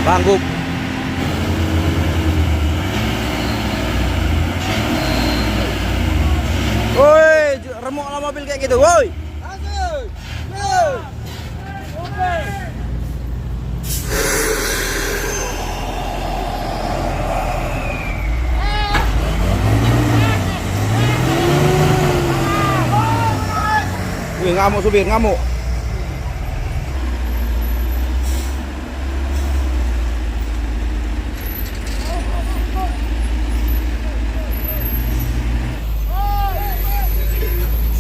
Sanggup. Woi, remuk lah mobil kayak gitu, woi. Wih, ngamuk supir, ngamuk.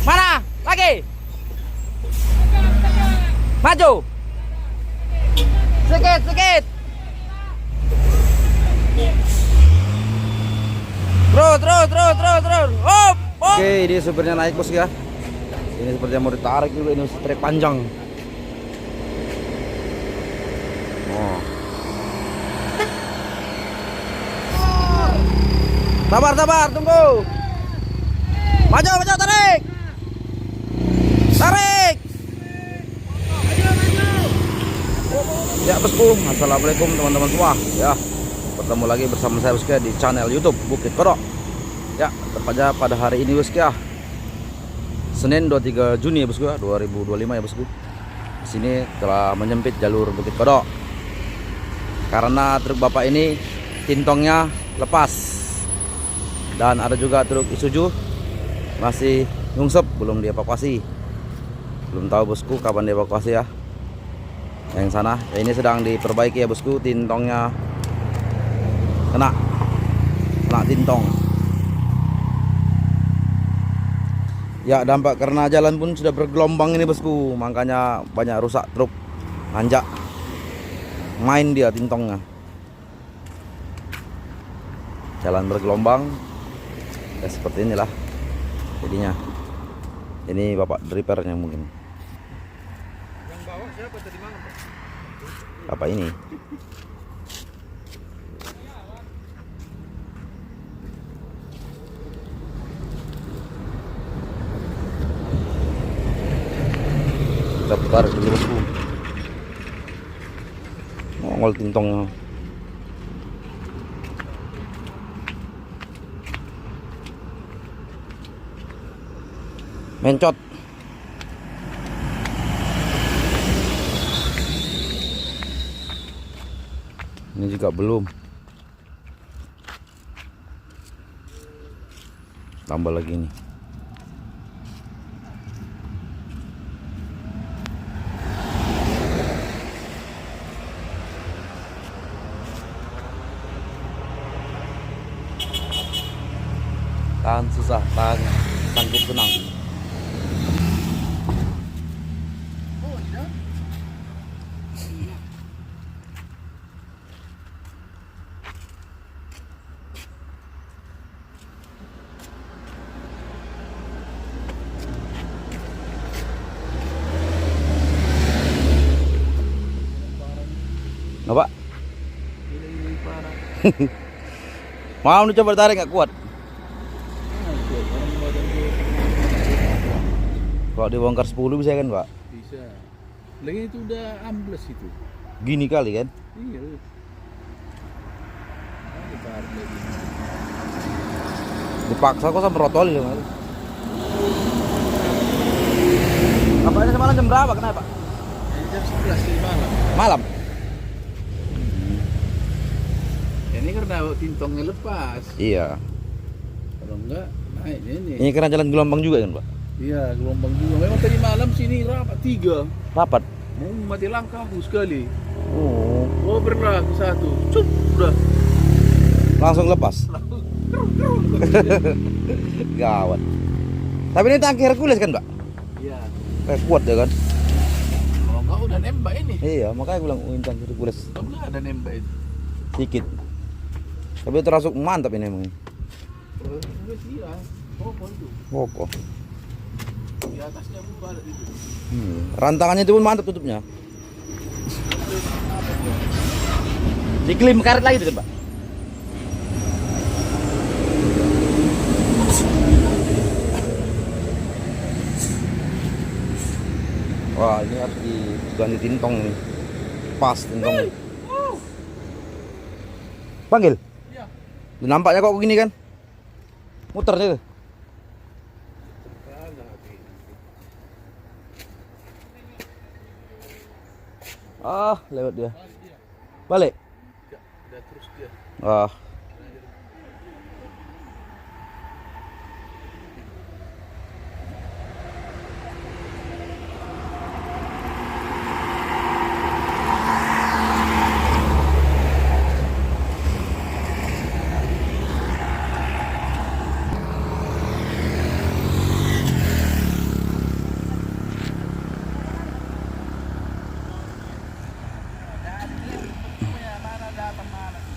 Mana? Lagi. Maju. Sedikit, sedikit. Terus. Hop, hop. Oke, ini supirnya naik bos ya. Ini sepertinya mau ditarik juga, ini trek panjang. Oh. Sabar, tunggu. Maju, tarik. Tarik. Ya bosku, assalamualaikum teman-teman semua. Ya, bertemu lagi bersama saya bosku di channel YouTube Bukit Kodok. Ya, tepatnya pada hari ini bosku ya, Senin 23 Juni ya bosku ya, 2025 ya bosku. Di sini telah menyempit jalur Bukit Kodok karena truk bapak ini tintongnya lepas, dan ada juga truk Isuzu masih nyungsep, belum dievakuasi. Belum tahu bosku kapan dievakuasi ya. Yang sana ya, ini sedang diperbaiki ya bosku, tintongnya kena tintong. Ya, dampak karena jalan pun sudah bergelombang ini bosku, makanya banyak rusak truk, nanjak, main dia tintongnya. Jalan bergelombang ya, seperti inilah jadinya. Ini bapak drivernya mungkin. Yang bawah siapa tadi malam, Pak? Bapak ini. Kita putar dulu bosku. Nongol tintongnya. Mencot. Ini juga belum. Tambah lagi nih. Tahan susah, tahan sanggup senang. Nggak pak? Mau dicoba tarik nggak kuat? Kalau dibongkar 10 bisa kan pak? Bisa. Lagi itu udah ambles itu. Gini kali kan? Iya. Ditarik lagi. Dipaksa kok sama rotol ya mas. Apa ini semalam jam berapa? Kenapa pak? Jam 11 di malam. Malam? Ini karena tintongnya lepas. Iya. Kalau enggak naik ini. Ini karena jalan gelombang juga kan pak? Iya, gelombang juga. Memang tadi malam sini rapat 3. Rapat? Mati langkah sekali. Oh. Oh, berlaku 1. Cup, udah. Langsung lepas? Gawat. Tapi ini tangki Hercules kan pak? Iya. Kayak kuat ya kan? Kalau enggak udah nembak ini. Iya, makanya gue bilang tangki Hercules. Kalau enggak ada nembak itu. Sedikit. Tapi termasuk mantap ini emang. Iya. Apa itu? Kokoh. Di atasnya buka ada itu. Rantangannya itu pun mantap tutupnya. Diklaim karet lagi itu kan pak? Wah, ini harus diganti tintong nih. Pas tintong. Panggil? Iya. Nampaknya kok begini kan? Muter dia. Ah, lewat dia. Balik. Udah terus dia. Ah.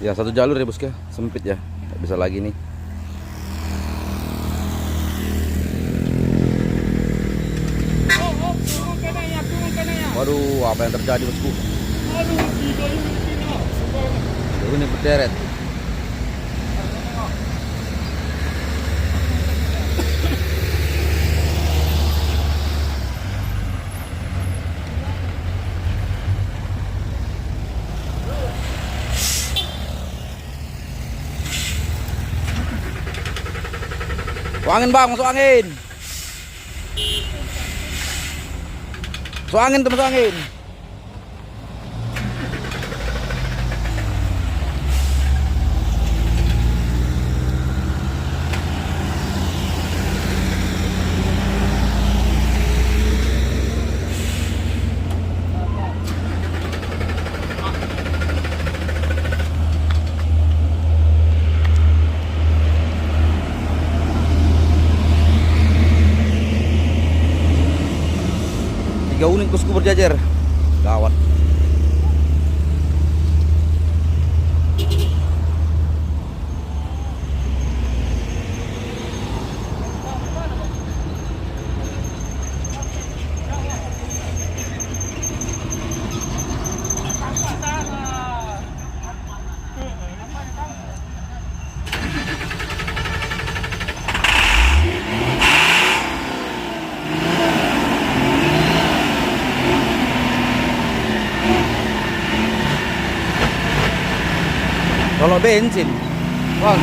Ya satu jalur ya bosku, sempit ya, nggak bisa lagi nih. Waduh, apa yang terjadi bosku? Ini berderet. Masuk angin bang, masuk angin. Masuk angin tuh, masuk angin. Tiga unit bosku berjajar. Gawat. Kalau bensin, wah.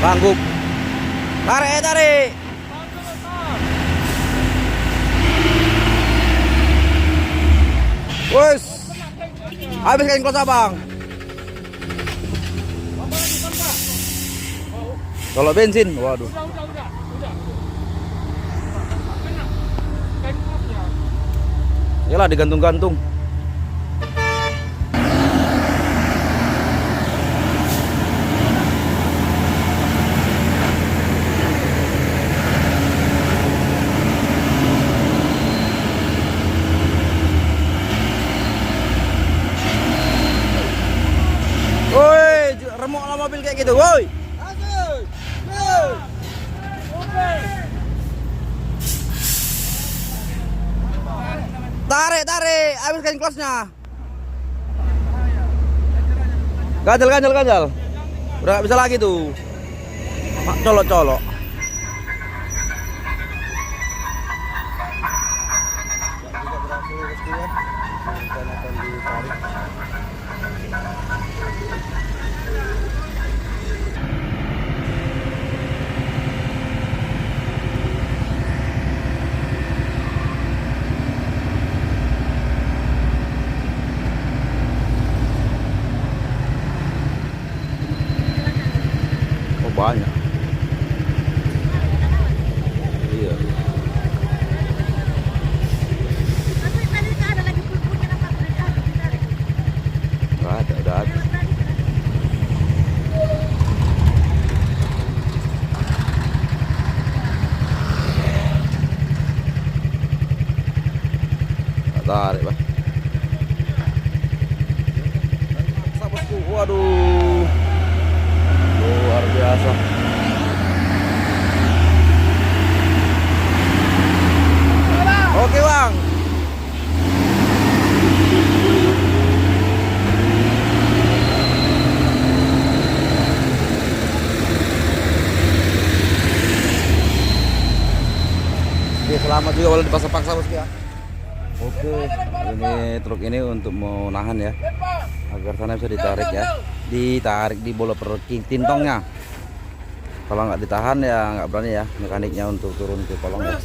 Sanggup. Tarik, tarik. Wes. Habis kain kelas abang. Kalau bensin, waduh. Udah. Yalah digantung-gantung. Woi, remuklah mobil kayak gitu, woi. Tarik, tarik, habiskan kelasnya. Ganjal. Udah gak bisa lagi tuh. Colok-colok. Banyak. Iya. Nggak ada, udah habis. Nggak tarik, Pak. Sahabatku, waduh. Luar biasa. Oke bang. lama juga walau dipaksa-paksa bosku ya. Oke, ini truk ini untuk menahan ya, agar sana bisa ditarik ya, ditarik di bola per tintongnya. Kalau nggak ditahan ya nggak berani ya mekaniknya untuk turun ke kolong ya.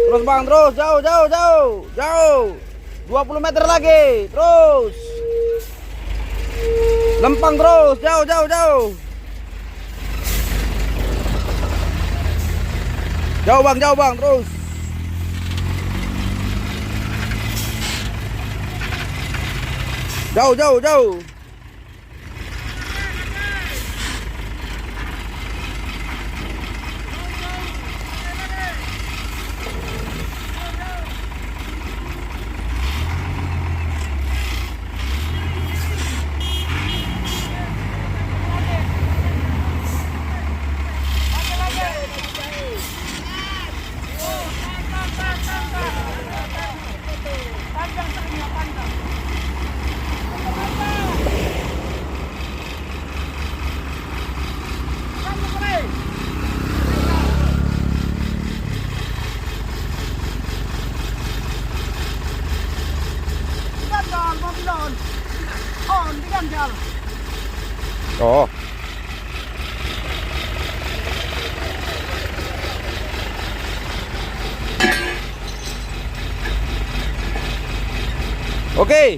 Terus bang, terus jauh 20 meter lagi, terus lempang terus, jauh bang, terus jauh. Oh. Oke.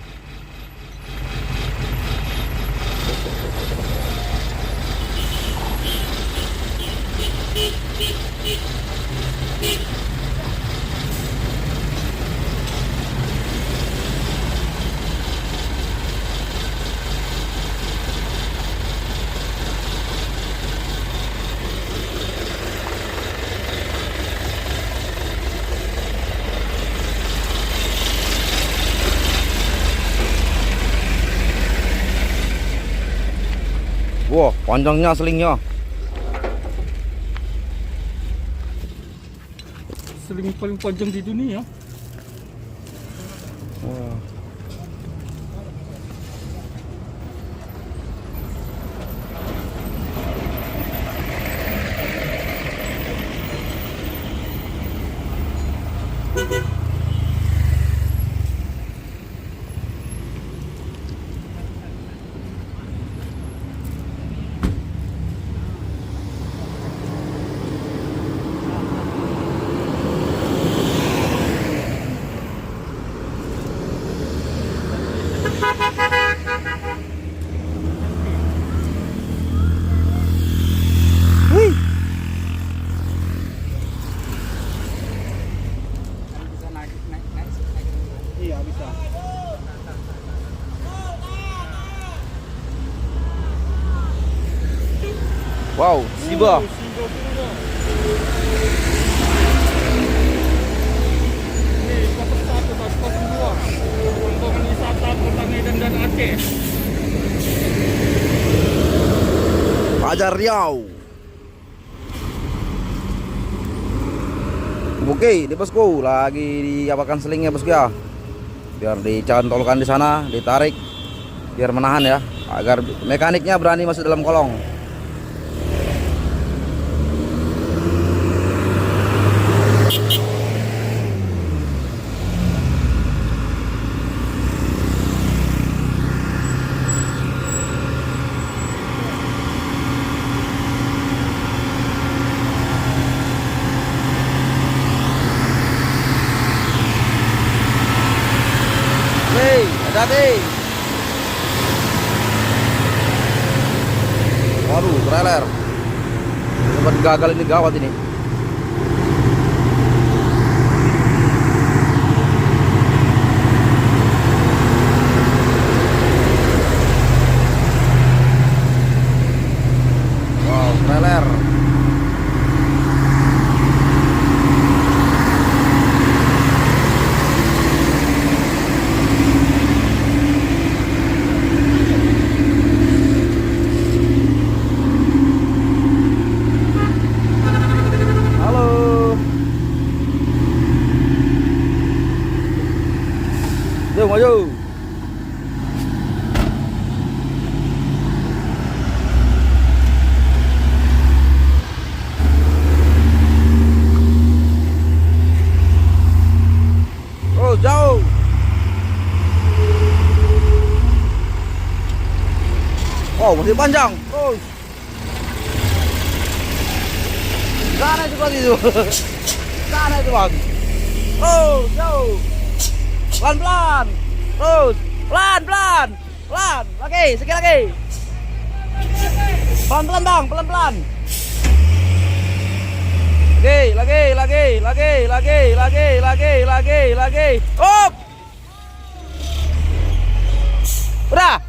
Wah, panjangnya selingnya. Seling paling panjang di dunia. Wah. Wih. Iya bisa. Wow, Siba. Ini 01 dan 02. Rombongan wisata Kota Medan dan Aceh. Fajar Riau. Oke, di bosku lagi diapakan selingnya bosku ya. Biar dicantolkan di sana, ditarik biar menahan ya, agar mekaniknya berani masuk dalam kolong. Hei, hati-hati. Waduh, trailer. Sempat gagal ini, gawat ini. Wow, trailer. lebih panjang. Terus. Sana itu berarti itu. Sana itu bang. Terus, jauh. Pelan-pelan. Terus. Pelan-pelan. Pelan. Lagi, sekali lagi. Pelan-pelan bang, pelan-pelan. Lagi. Up. Udah.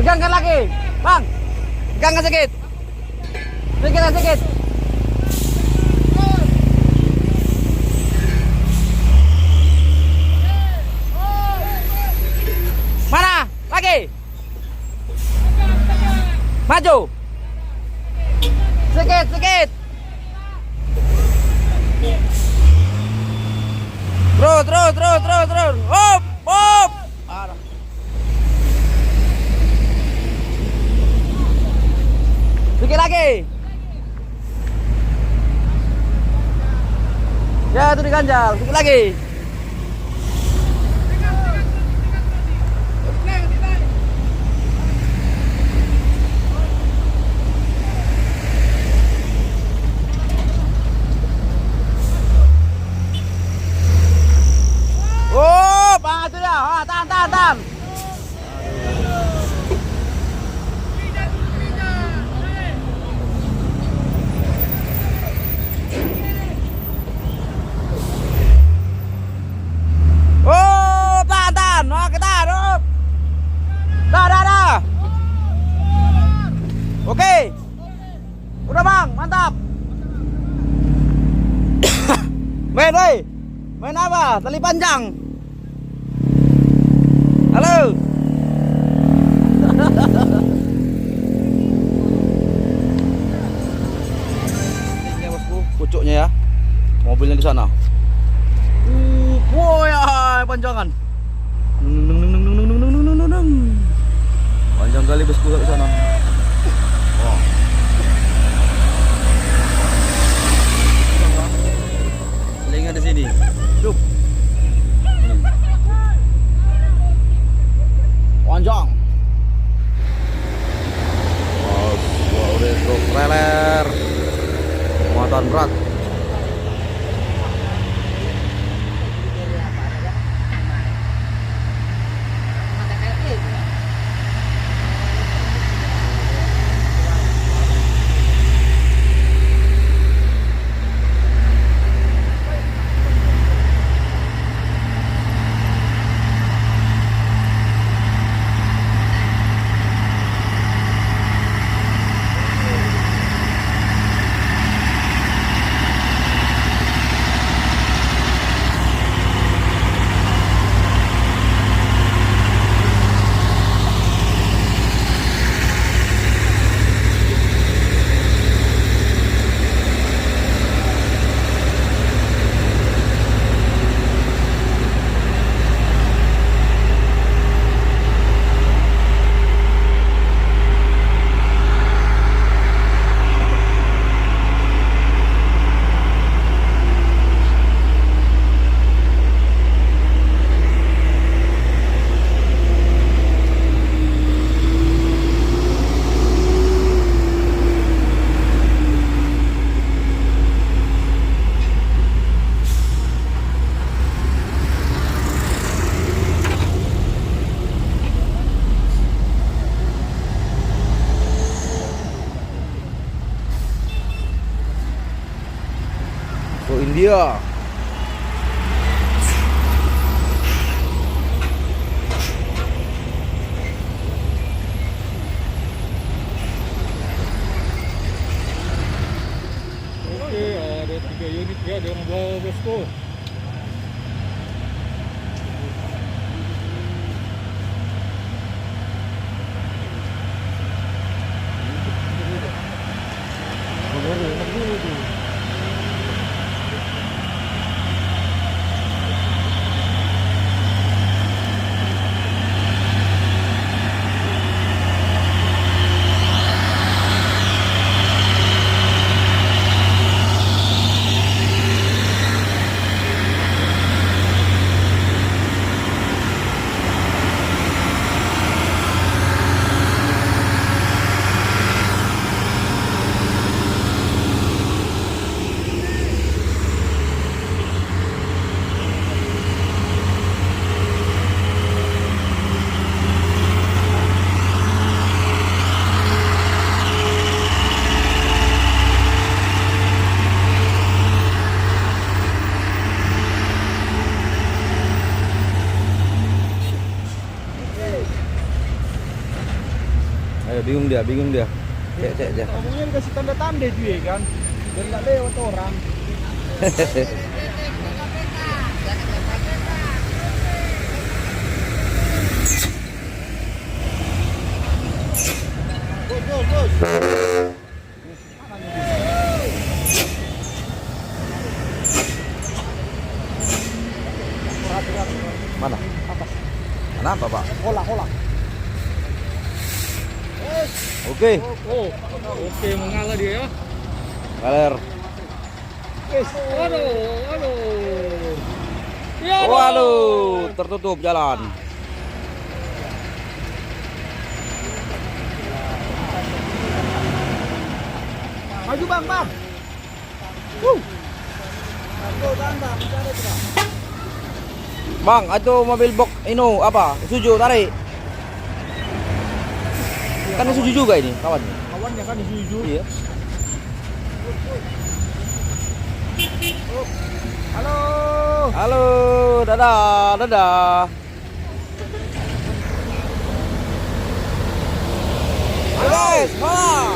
Pegangkan lagi, bang. Pegangkan sedikit. Sedikit. Mana? Lagi. Maju. Sedikit. Terus. Up. Aduh. Sedikit lagi. Ya, itu diganjal. Sedikit lagi. Oh, itu dia. Tahan. Oh, tahan. Oh, kita. Dah. Oke. Udah bang, mantap. Main apa? Tali panjang. Halo. Ini bosku, pucuknya ya. Mobilnya di sana. Wah, panjangan. Panjang kali bosku di sana. Wah. Selingan di sini. Duh. Panjang. Wow, retro trailer. Muatan berat. India. Oke, ada 3 unit ya, dia orang bawa bosku. bingung dia, cek aja. Ngomongnya dikasih tanda-tanda juga kan, biar nggak lewat orang. Bos. Mana? Atas. Kenapa, Pak? Hola. Oke. Oke, mengalah dia ya. Galer. Waduh. Ya, Waduh, tertutup jalan. Maju bang. Bang, itu mobil box ini apa? Suju tarik. Kan ini suju juga ini, kawan. Kawannya kan Isuzu. Iya. Halo, dadah. Guys, mana?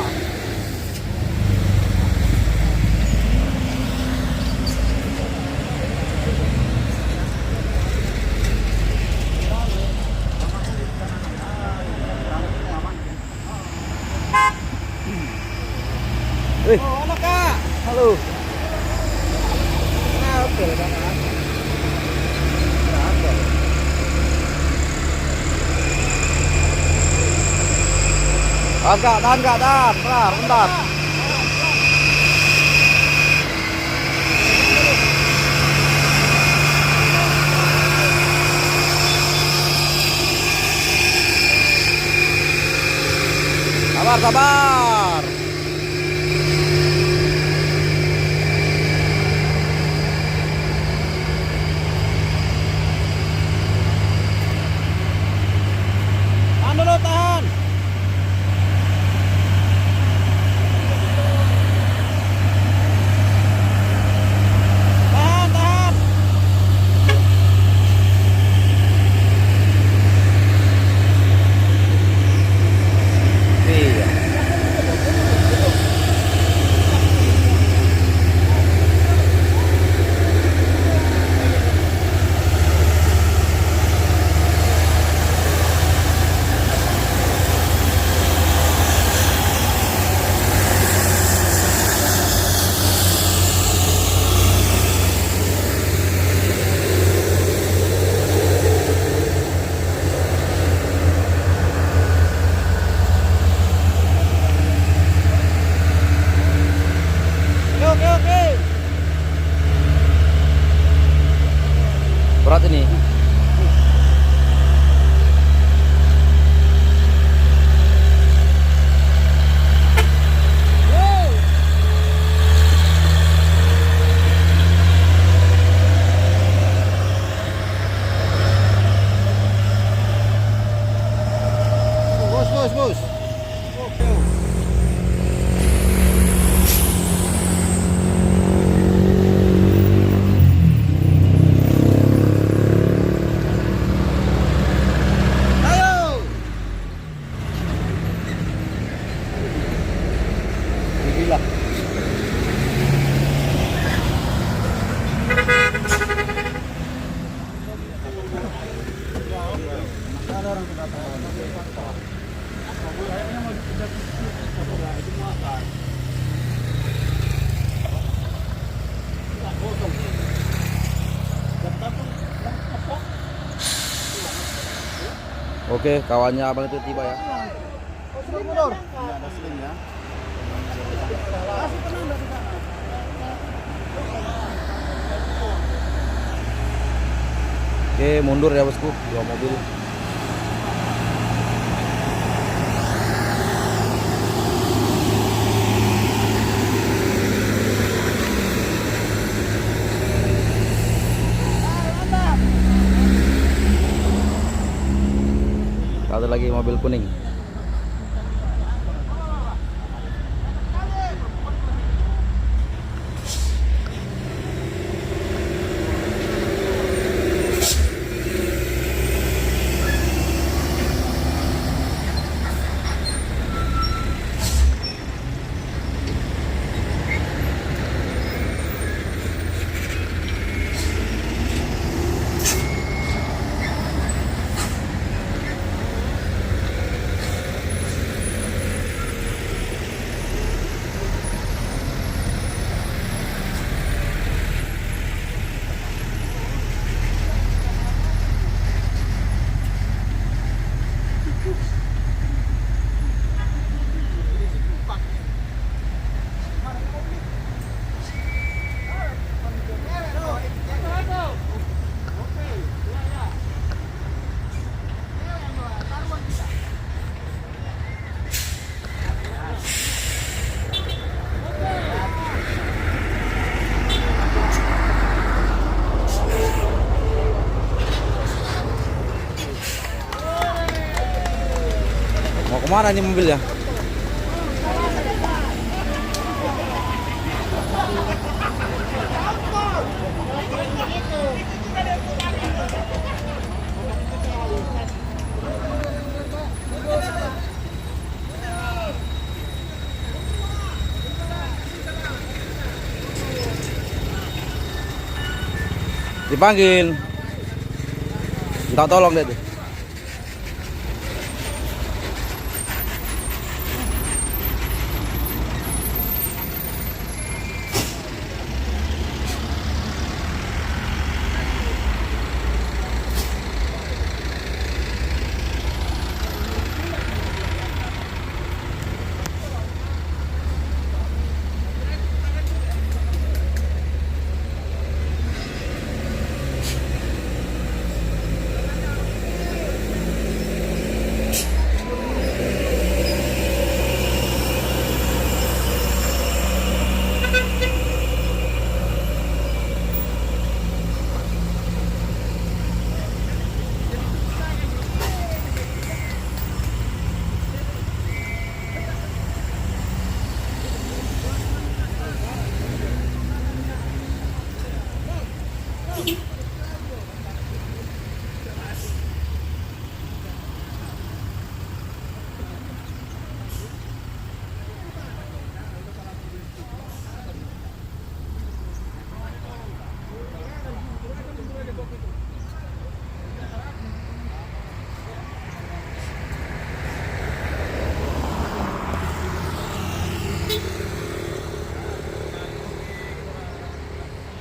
Halo Kak. Halo. Oke, Kak. Tahan, bentar. Sabar. Tahan dulu, tahan. Tahan. Iya. Oke. Berat ini. Bos. Ayo. Gila. Oke, kawannya abang itu tiba ya. Mundur. Oke, mundur ya bosku, dua mobil. Ada lagi mobil kuning. Mana ini mobilnya? Dipanggil. Minta tolong deh tuh.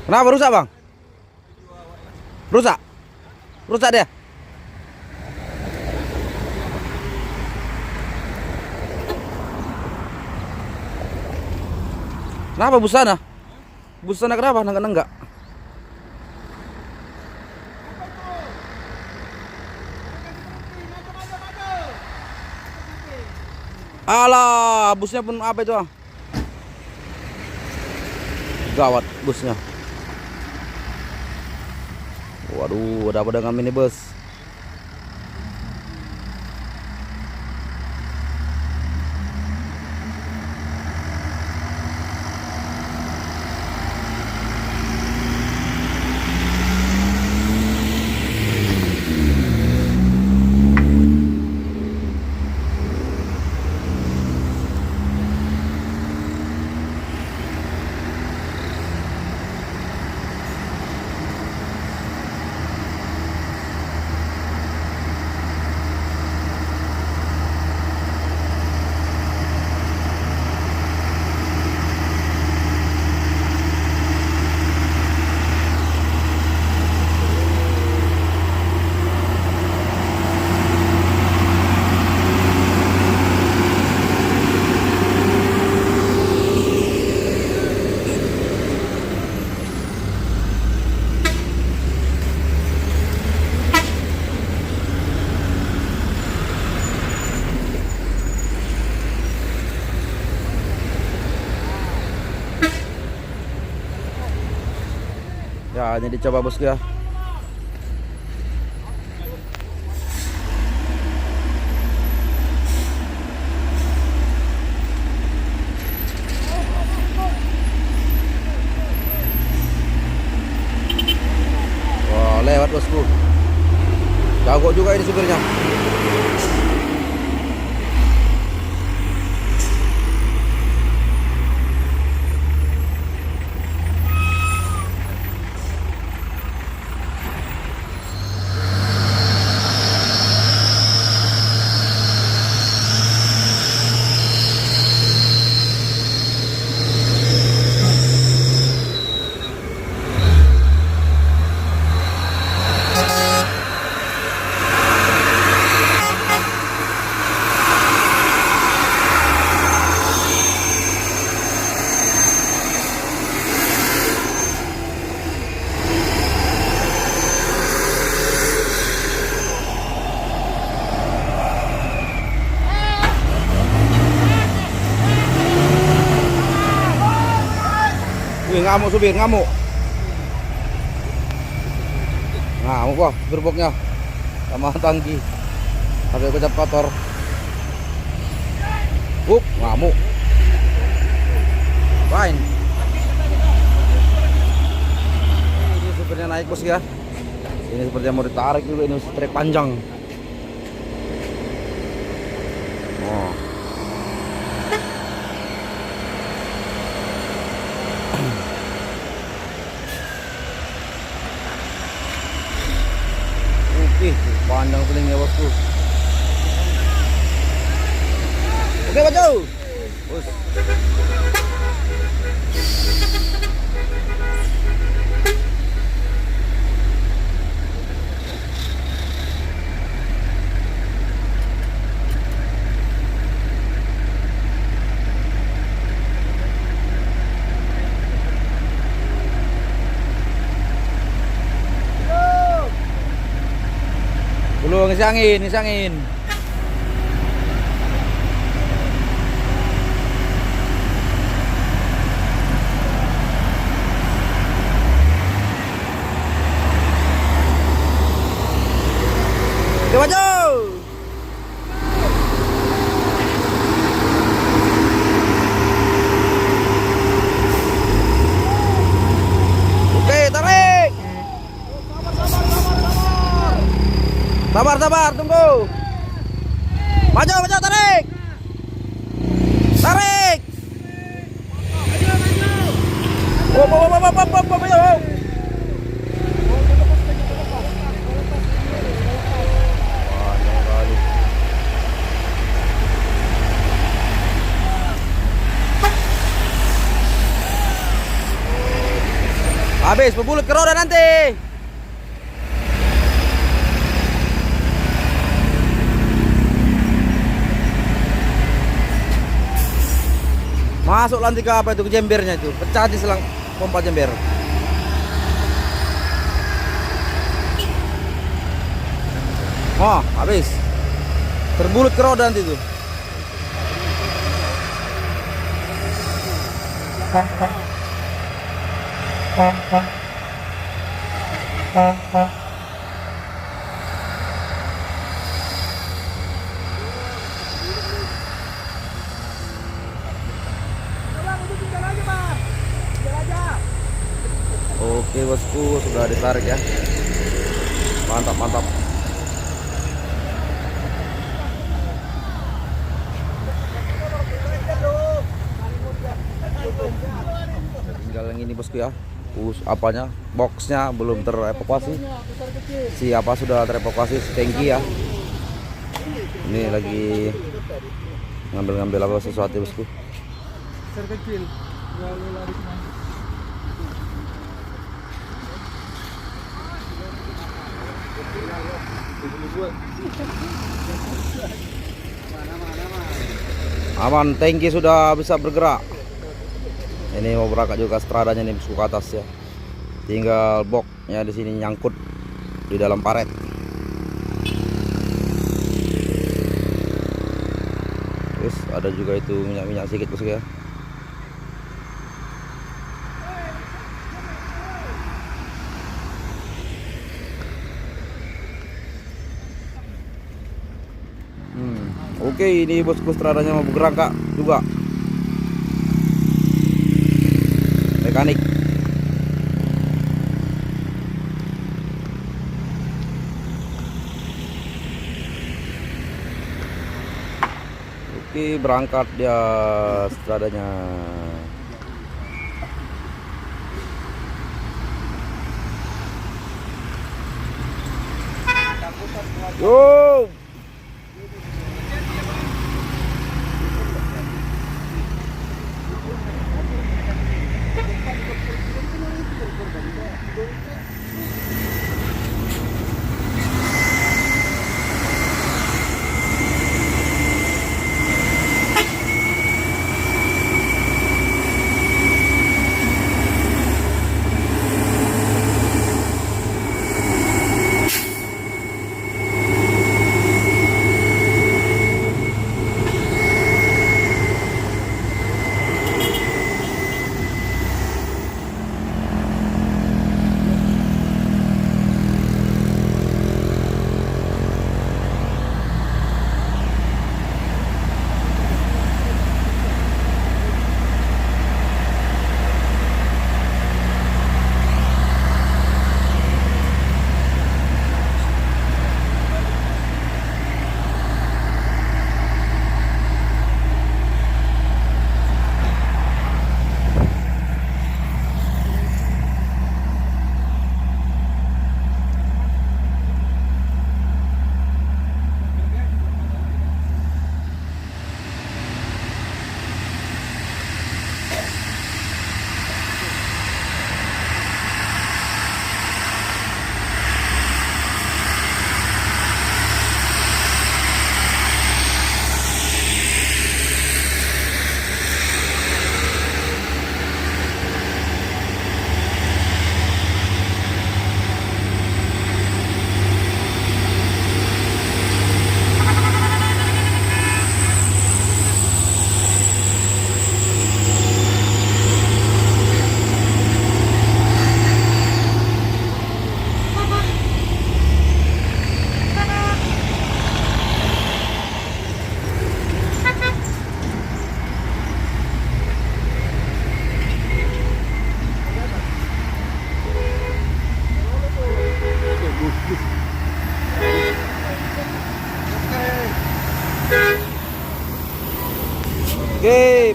Kenapa rusak, Bang? Rusak? Rusak dia? Kenapa busana? Busana kenapa? Nenggak-nenggak. Alah, busnya pun apa itu? Gawat busnya. Waduh, ada apa dengan minibus? Ya, ini dicoba bosku ya. Wah, lewat bosku. Jago juga ini supirnya. Wih, ngamuk supir, ngamuk. Ngamuk kok gerboknya sama tangki. Pakai kecap kotor. Ngamuk. Fine. Ini supirnya naik bos ya. Ini sepertinya mau ditarik juga, ini trek panjang. Oh. Oke, panjang selingnya bosku. Oke, maju. Bos. Belum ngisi angin, ngisi angin. Oke, maju. Oke, tarik. Sabar, sabar, tunggu. Maju, maju, tarik. Tarik. Maju. Habis, berbulut ke roda nanti. Masuk nanti ke apa itu, ke jembernya itu, pecah di selang pompa jember. Oh, habis. Terbulut ke roda nanti itu. Oke bosku, sudah ditarik ya. Mantap, mantap. Tinggal yang ini bosku ya. Apanya, boxnya belum terevakuasi. Siapa sudah terevakuasi, tangki ya. Ini lagi ngambil-ngambil apa sesuatu bosku. Terkecil. Aman, tangki sudah bisa bergerak. Ini mau berangkat juga stradanya nih bosku ke atas ya. Tinggal boxnya di sini nyangkut di dalam paret. Terus ada juga itu minyak-minyak sedikit bosku ya. Oke, ini bosku stradanya mau bergerak kak juga. Mekanik. Oke, berangkat dia stradanya. Yo.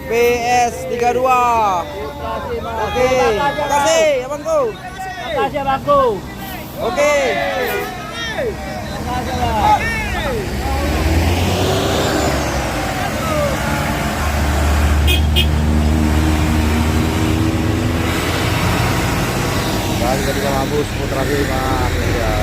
PS32. Oke, makasih abangku. Makasih abangku. Oke. Makasih bang. Bagi tadi sama bus putra mas ya.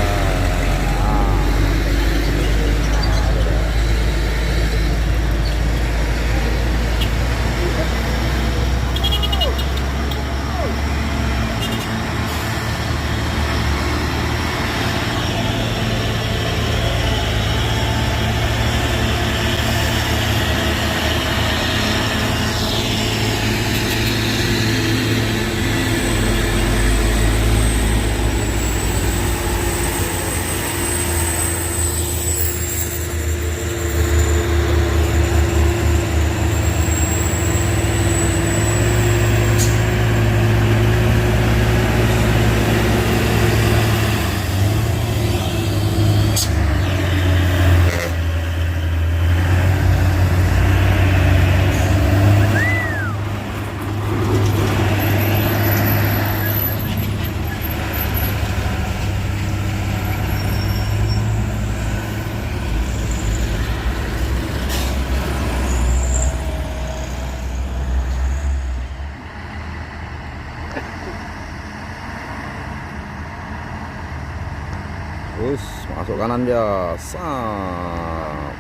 Terus masuk kanan dia. Sam.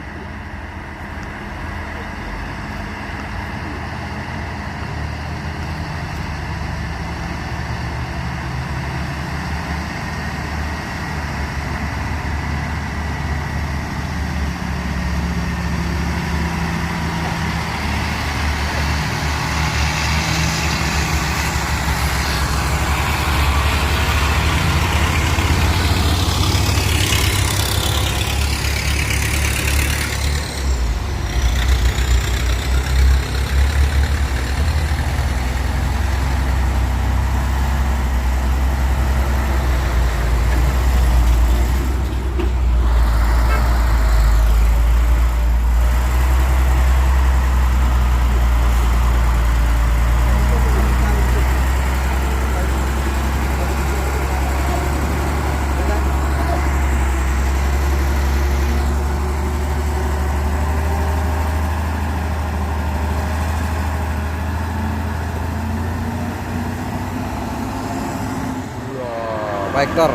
Biker.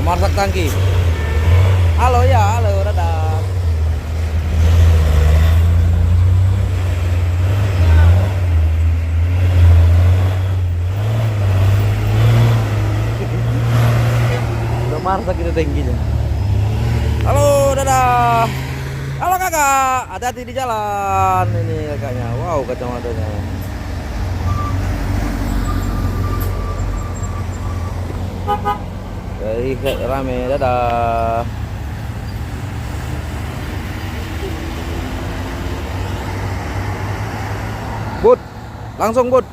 Marsak tangki. Halo ya, halo, dadah. Udah marsak itu tangkinya. Halo, dadah. Halo kakak, hati-hati di jalan ini kakaknya. Wow, kacamatanya. Jadi rame, dadah. Bud, langsung bud.